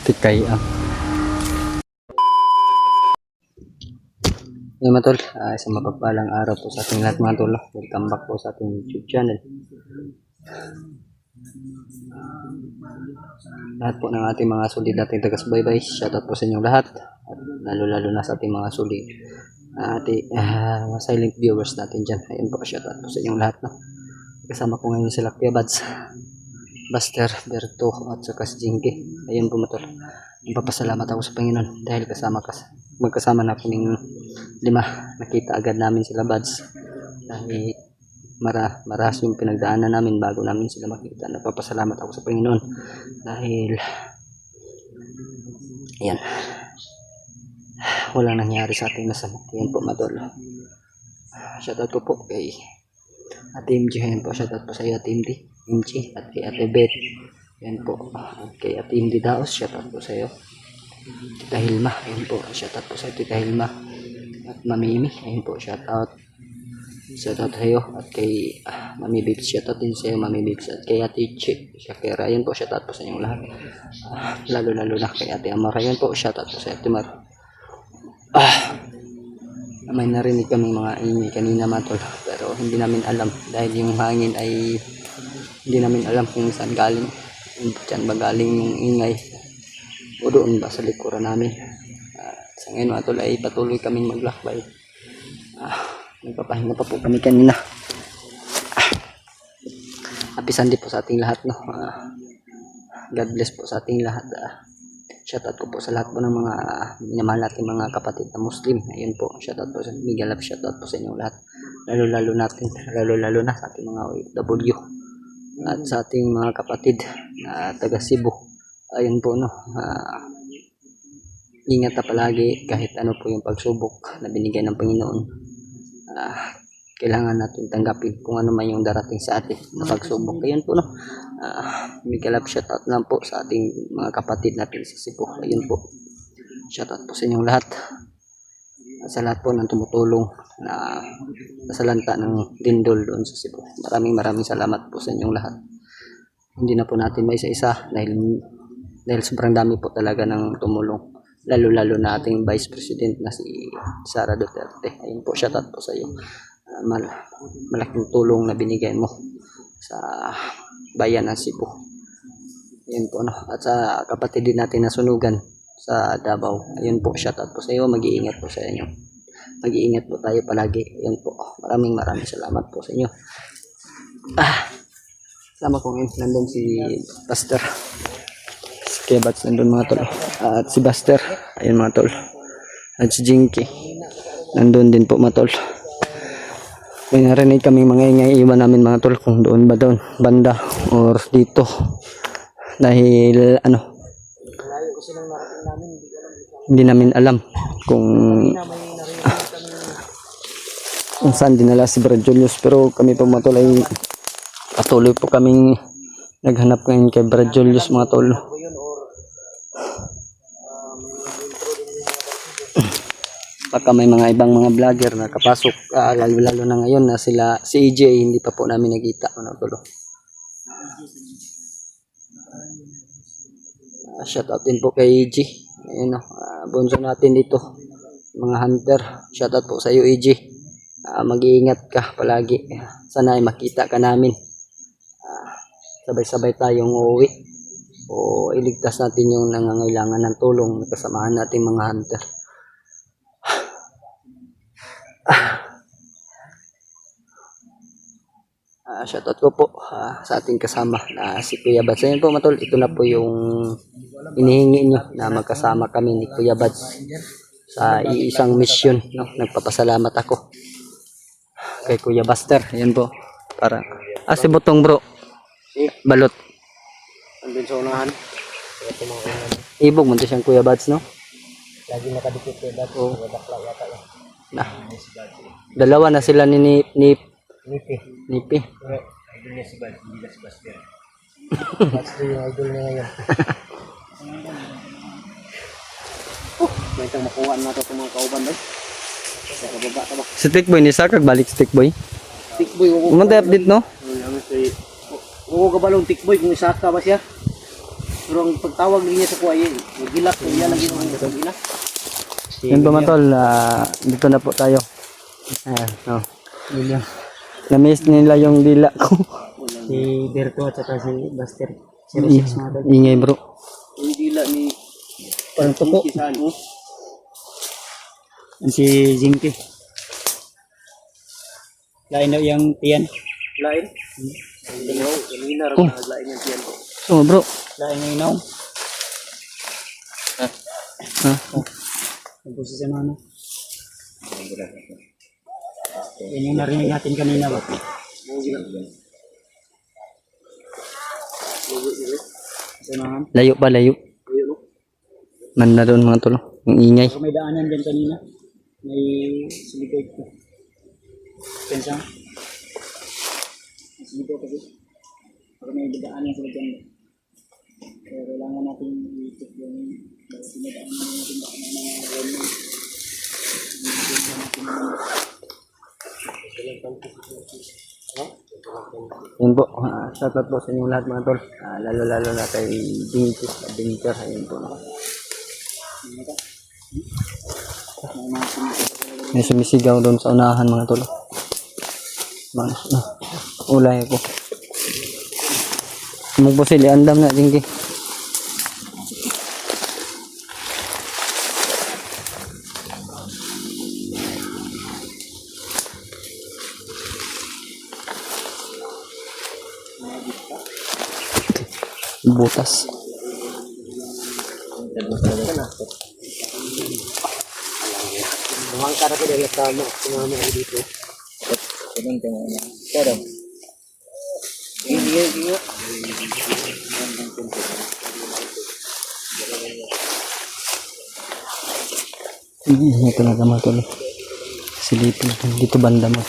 Tikay Yung mga tol, isang mapagpalang araw po sa ating lahat mga tol. Welcome back po sa ating YouTube channel. Lahat po ng ating mga solid nating taga-subaybay, shoutout po sa inyong lahat. At lalo na sa ating mga solid mga silent viewers natin dyan. Ayun po, shoutout po sa inyong lahat. No? Kasama ko ngayon sila Kuya Bads, Buster, Berto at saka si Jinky. Ayun po mga tol, nagpapasalamat ako sa Panginoon dahil magkasama na kaming 5. Nakita agad namin sila Bads dahil maras yung pinagdaanan namin bago namin sila makita. Nagpapasalamat ako sa Panginoon dahil ayan, walang nangyari sa ating masama. Ayan po mga tol, shoutout ko po kay Ate MG. Ayan po, shoutout po sa iyo Ate MG at kay Ate Beth. Ayan po, kay Ate MD Daos, shoutout po sa iyo. Tita Hilma, ayun po, shoutout po sa Tita Hilma at Mami Imi, ayun po, shoutout sa iyo at kay Mami Bibs, shoutout din sa iyo Mami Bibs at kay Ate Chi Shakira, ayun po, shoutout po sa inyong lahat. Lalo na kay Ate Amar, ayun po, shoutout po sa Ate Mar. May narinig kami mga ingay kanina mga tol, pero hindi namin alam dahil yung hangin ay hindi namin alam kung saan galing. Diyan ba galing yung ingay o doon ba sa likuran namin. Sa ngayon mga tol ay patuloy kaming maglakbay. Nagpapahinga pa po kami kanina. Happy Sunday po sa ating lahat, no. God bless po sa ating lahat. Shoutout ko po sa lahat po ng mga minamahal natin mga kapatid na Muslim. Ayun po, shoutout po sa Miguel Love, shoutout po sa inyong lahat. Lalo na sa ating mga OFW at sa ating mga kapatid na taga Cebu. Ayun po, no. Ingat na palagi kahit ano po yung pagsubok na binigay ng Panginoon. Kailangan natin tanggapin kung ano man yung darating sa atin na pagsubok. Ayun po, no. Miguel Love, shoutout lang po sa ating mga kapatid natin sa Cebu. Ayun po, shoutout po sa inyong lahat. Sa lahat po ng tumutulong na nasalanta ng lindol doon sa Cebu. Maraming salamat po sa inyong lahat. Hindi na po natin may isa-isa dahil sobrang dami po talaga ng tumulong. Lalo na ating Vice President na si Sara Duterte. Ayun po, shoutout po sa iyo. Malaking tulong na binigay mo sa bayan ng Cebu. Ayun po, no. At sa kapatid din natin na Sunugan sa Davao. Ayun po, shoutout po sa iyo. Mag-iingat po sa inyo. Mag-iingat po tayo palagi. Ayun po. Maraming salamat po sa inyo. Sama ko ngayon. Nandun si Buster. Si Kuya Bads nandun mga tol. At si Buster. Ayun mga tol. At si Jinky. Nandun din po mga tol. May narinig kami mga ingay, iwan namin mga tol kung doon ba doon banda or dito dahil hindi namin alam kung saan dinala si Brad Julius, pero kami po mga tol ay patuloy po kaming naghanap ngayon kay Brad Julius mga tol. Baka may mga ibang mga vlogger na kapasok, lalo na ngayon na si EJ hindi pa po namin nakita. Shoutout din po kay EJ. Ayun, bunso natin dito, mga hunter. Shoutout po sa iyo EJ. Mag-iingat ka palagi. Sana ay makita ka namin. Sabay-sabay tayong uuwi o iligtas natin yung nangangailangan ng tulong na kasamahan natin mga hunter. Shoutout ko po sa ating kasama na si Kuya Bads. Ayun po matol, ito na po yung inihingi nyo na magkasama kami ni Kuya Bads sa iisang mission, no? Nagpapasalamat ako kay Kuya Buster. Ayun po, para si Butong bro, balot andun sa unahan. Ibog mo siyang Kuya Bads, no? Lagi nakadikit Kuya Bads. Bakla yata yan. Dalawa na sila ni Nipi. Idol niya si Bad, hindi na si Buster. Buster yung idol niya ngayon. May itang makuha na ito mga kauban ba? Sa kababa ka ba? Si Stickboy ni Sakag, balik Stickboy. Stickboy, update no? Huwag ka balong Stickboy kung isaka ba siya? Pero ang pagtawag niya sa kuya, gilak ko yan lagi ng gilak. Yun po mga tol, dito na po tayo. Ayan, oh. Na-miss nila yung dila ko. Si Berto at saka si Buster. 06 mga tol. Ingay bro. Yung dila ni Parang tuko. Saan, oh? Si Jinky. Lain na yung tiyan. Lain? Kanina rin lain yung tiyan ko. So bro. Lain yung inaw. Ha? Nagpusin sa ano? Yan yung narinig natin kanina ba? Layo pa, layo. Man na doon mga tol. Yung ingay. May daanan dyan kanina. May silikod ko. Pensa? May silikod kasi. Pag may daanan sa dyan. Kaya kailangan natin i-check yung sinadaanan natin daanan ng mga gano'n. Yun po. Shoutout po sa inyong lahat mga tol. Lalo-lalo na kay Dinky. Dinker. Ayun po. May sumisigaw doon sa unahan mga tol. Ulay po. Magpusil, andam na Dinky. Butas. Mga kara ko dahil tama. Tumama ako dito. Pero. Hindi. Ini talaga mga tol. Silipin dito banda mo.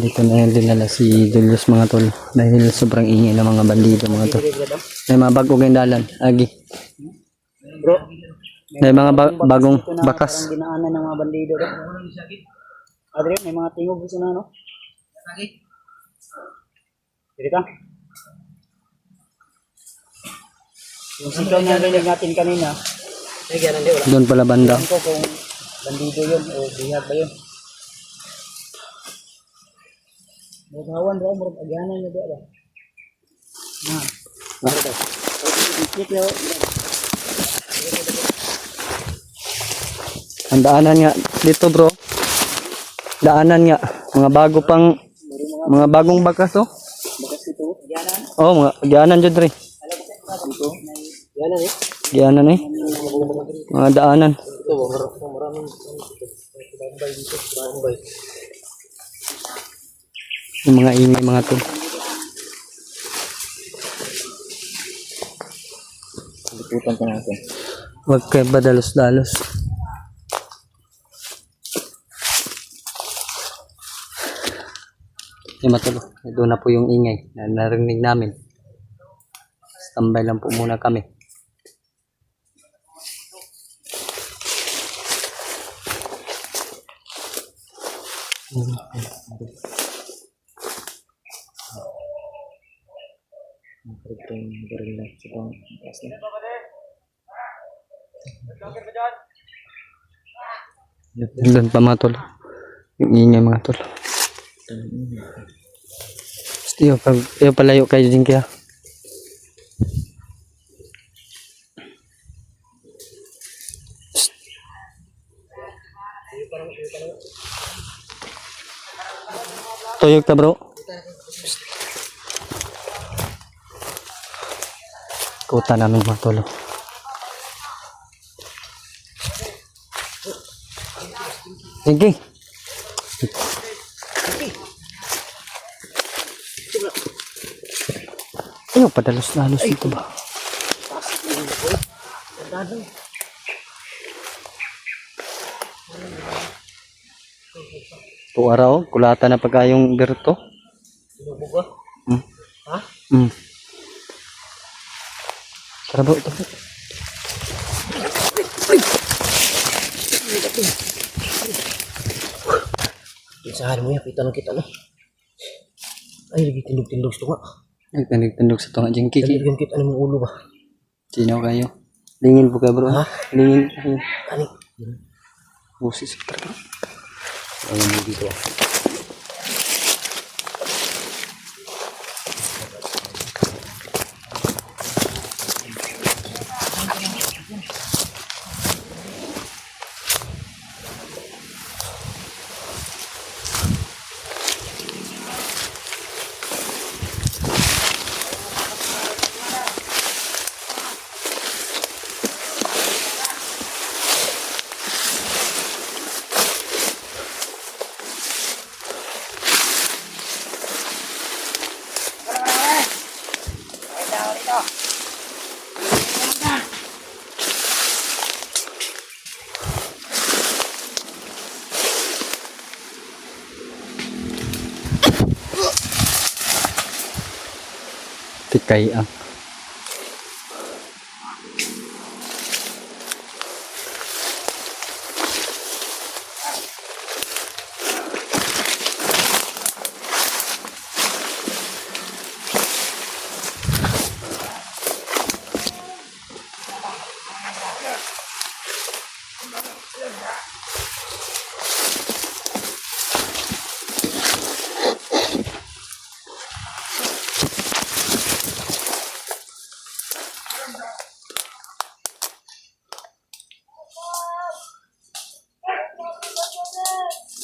Dito na yung dinala si Julius mga tol dahil sobrang ingay ng mga bandido mga tol. May mga bagong dalan, agi. Bro, May mga bagong bakas. parang dinaanan ng mga bandido. Adre, may mga tingog gusto na, no? Dito ka? Yung sigaw na narinig natin kanina, Doon pala banda. ko kung bandido yun o bihag ba yun. Magawan daw, murag agyanan na ba? Ang daanan nga dito bro. Daanan nga mga bagong bakas oh. Bakas ito, agyanan. Oh, mga daanan jud re. Ito, agyanan eh. Daanan eh. Mga daanan. Ito, maraming bambay dito, bambay. Yung mga ingay mga tol. Liputan pa natin. Huwag kayo badalos-dalos. Yung matulo. Doon na po yung ingay na narinig namin. Standby lang po muna kami. Doon pa mga tol. Yung ingay mga tol. Iyo palayo kayo din kaya. Tuyog ta bro. Kuta namin mga tol. Sige. Ayaw padalos-dalos dito ba? Po araw, kulata na pagkayong Berto. Sinubuga? Hmm. Ha? Hmm. Tara bro, tara. Isahan mo yan, kita no. Ay, lagi tindog-tindog ito nga. Nagtandog sa tunga dyan, Kiki. Yung kita ng ulo ba? Sino kayo? Lingin po ka bro. Ha? Lingin. Ani? Busis. Tara bro. Ayun mo dito. Tikay ang.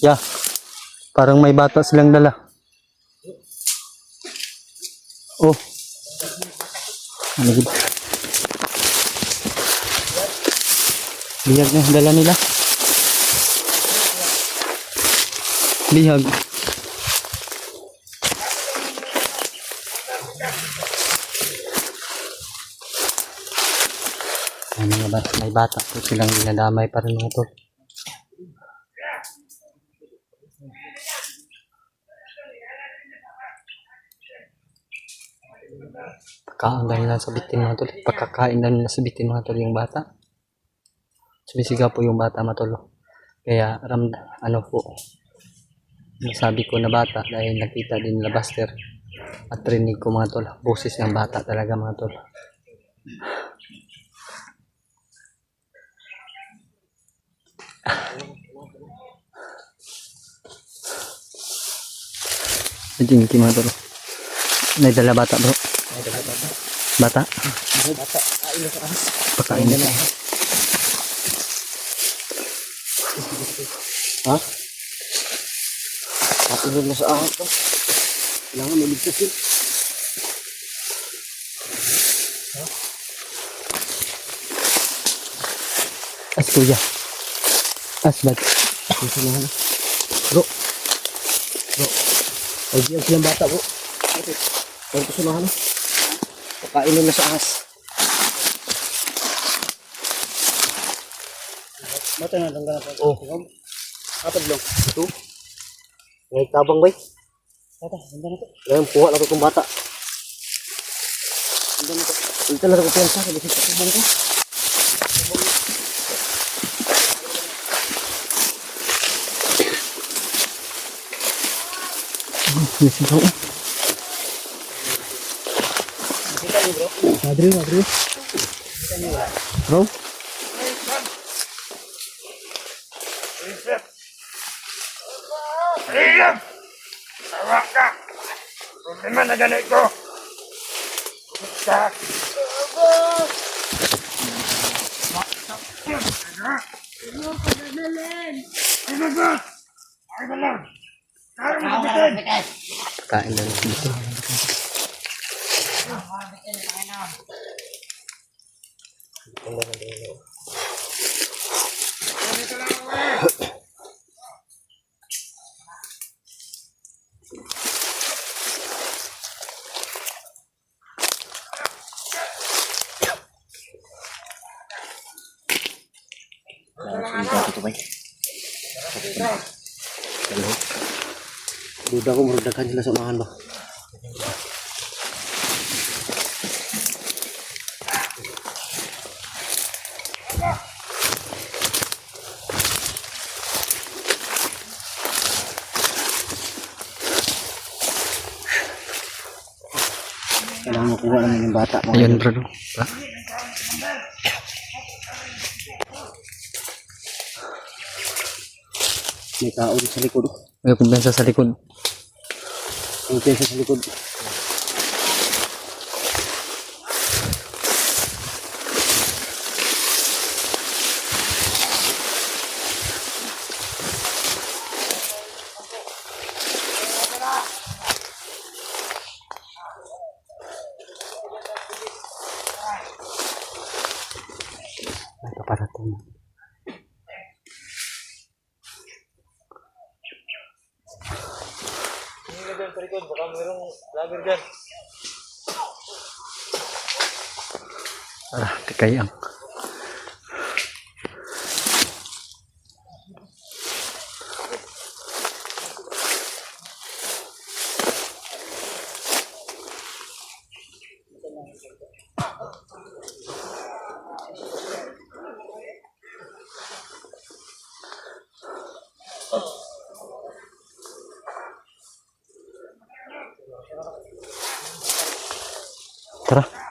Yeah. Parang may bata silang dala. Oh. Ano gid? Lihag na dala nila. Lihag. Ay, mga bata, may bata po silang dinadamay pa rin mga tol. Pagkain na nila sa bitin mga tol. Pagkakain na nila sa bitin mga tol yung bata. Sumisigaw po yung bata mga tol. Kaya ano po, nasabi ko na bata dahil nakita din nila Buster. At rinig ko mga tol, boses ng bata talaga mga tol. Jinky mga tol. May dala bata bro. Bata? Pakain na. Ha? Patulog na sa ahot to. Kailangan may ligtas yun. As kuya. As bag. Bro. Ay, diyan silang bata bro. Huwag ko sunahan. Pakainin na sa ahas. Bata na lang ganap. Oh. Kapag lang. Ito. Ngay tabang bay. Bata, ganda na to. Ngayon, puha na to itong bata. Ganda na to. Ito na ito ko piyansa. Kasi sa tubong ko. Listen bro. Madrid. Bro. Ayam! Tawag ka! Problema na ganit ko! Ka! Ano ba? Ay ba lang? Kaya mo kapitin! Pakain na dito. Duda ko marugdagan sila sa unahan ba? Kailangan makuha naman yung bata. Ayun bro. May tao sa likod. May kumpensa sa likod. May pesa sa likod. May paparating. Tikayang. Tara.